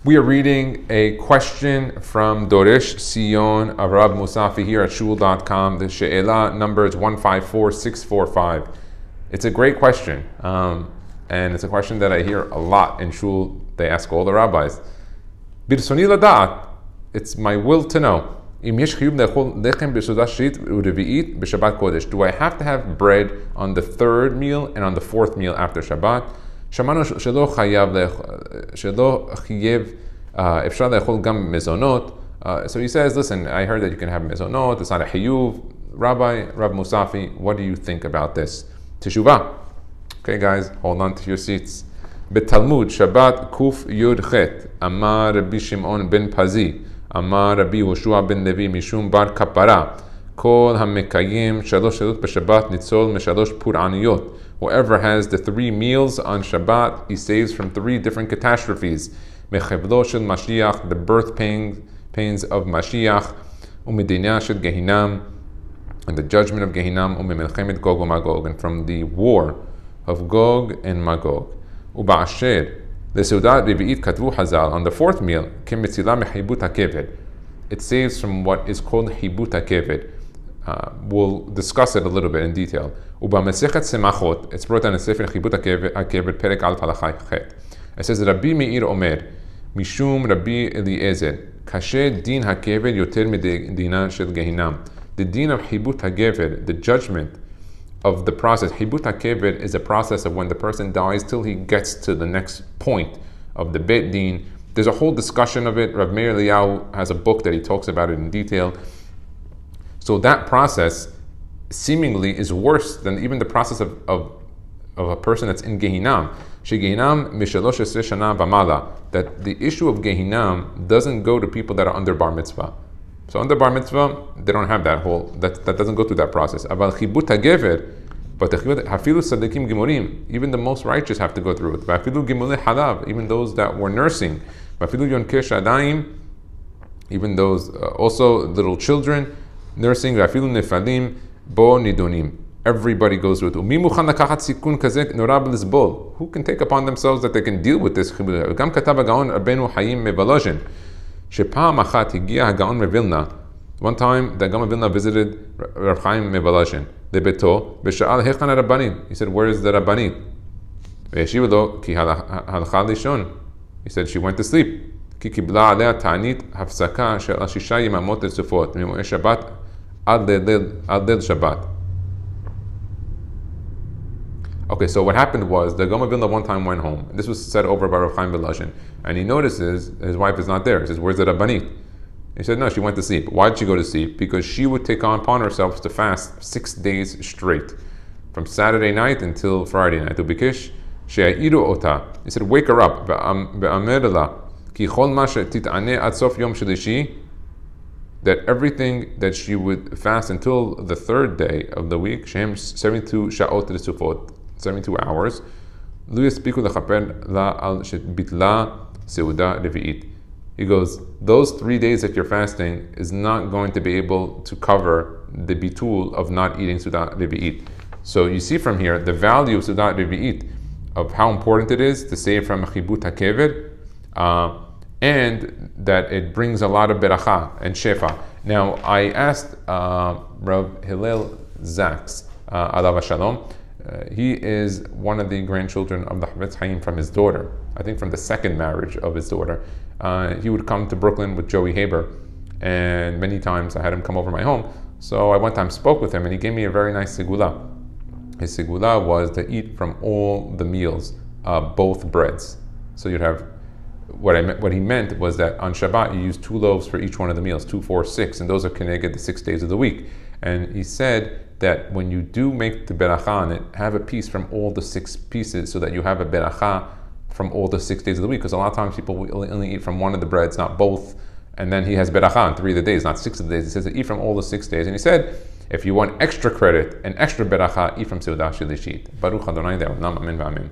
We are reading a question from Doresh Sion of Rab Mutzafi here at shul.com. The she'ela number is 154645. It's a great question, and it's a question that I hear a lot in shul. They ask all the rabbis. Birsoni lada'at, it's my will to know. Do I have to have bread on the third meal and on the fourth meal after Shabbat? So he says, listen, I heard that you can have mezonot, it's not a hiyuv. Rabbi Mutzafi, what do you think about this? Teshuvah. Okay guys, hold on to your seats. Talmud Shabbat Kuf Yud Chet Amar Rabbi Shimon ben Pazi Amar Rabbi Yoshua ben Levi Mishum Bar Kapara Kol HaMekayim Shalosh Shalut B'Shabbat Nitzol Meshalosh Pur'aniyot. Whoever has the 3 meals on Shabbat, he saves from 3 different catastrophes. Mechevlo Shel Mashiach, the birth pains of Mashiach, Umedina Shel Gehinam, and the judgment of Gehinam, Umemelchemet Gog uMagog, and from the war of Gog and Magog. Uba'asher, the Seuda Revi'it Katvu Hazal, on the 4th meal, Kim Metzila Mehibut HaKeved. It saves from what is called Hibut HaKeved. We'll discuss it a little bit in detail. Uba'mesechet Semachot, it's brought down in Sefer Hibut HaKeved, Perek Al Halachai Chet. It says, Rabbi Meir Omer, Mishum Rabbi Eliezer, Kashe Din HaKeved Yoter Medina Shel Gehinam. The din of Hibut HaKeved, the judgment of the process. Hibut HaKeved is a process of when the person dies till he gets to the next point of the Beit Din. There's a whole discussion of it. Rav Meir Eliyahu has a book that he talks about it in detail. So that process seemingly is worse than even the process of a person that's in Gehinam. Shegehinam mishalosh esrei shana v'mala. That the issue of Gehinam doesn't go to people that are under bar mitzvah. So under bar mitzvah, they don't have that doesn't go through that process. Aval chibut hagever, but hafilu sadikim gimurim, even the most righteous have to go through it. Hafilu gimulei halav, even those that were nursing. Hafilu yonkei shadayim, even those also little children nursing. Hafilu nefalim bo nidonim. Everybody goes through it. Who can take upon themselves that they can deal with this? Gam katav hagaon Rabbeinu Hayim mevolozhin. One time, the Gam Vilna visited Rav Chaim Mevolozhin. He said, where is the Rabbanit? He said, she went to sleep. Okay, so what happened was, the Gam Vilna one time went home. This was said over by Rav Chaim Mevolozhin. And he notices his wife is not there. He says, where's the Rabbanit? He said, no, she went to sleep. Why did she go to sleep? Because she would take upon herself to fast 6 days straight, from Saturday night until Friday night. He said, wake her up. That everything that she would fast until the 3rd day of the week, 72 hours, he goes, those 3 days that you're fasting is not going to be able to cover the bitul of not eating Seudat Revi'it. So you see from here the value of Seudat Revi'it, of how important it is to save from Chibut HaKeved, and that it brings a lot of beracha and shefa. Now, I asked Rav Hillel Zaks, Alav Shalom. He is one of the grandchildren of the Havetz Chaim from his daughter, I think from the 2nd marriage of his daughter. He would come to Brooklyn with Joey Haber, and many times I had him come over my home. So I one time spoke with him, and he gave me a very nice segula. His segula was to eat from all the meals, both breads. So you'd have, what he meant was that on Shabbat you use 2 loaves for each one of the meals, 2, 4, 6, and those are keneged the 6 days of the week. And he said that when you do make the beracha on it, have a piece from all the 6 pieces so that you have a beracha from all the 6 days of the week. Because a lot of times people will only eat from one of the breads, not both. And then he has beracha on 3 of the days, not 6 of the days. He says to eat from all the 6 days. And he said, if you want extra credit and extra beracha, eat from Seuda Shelishit. Baruch Adonai Le'olam, amen v'amen.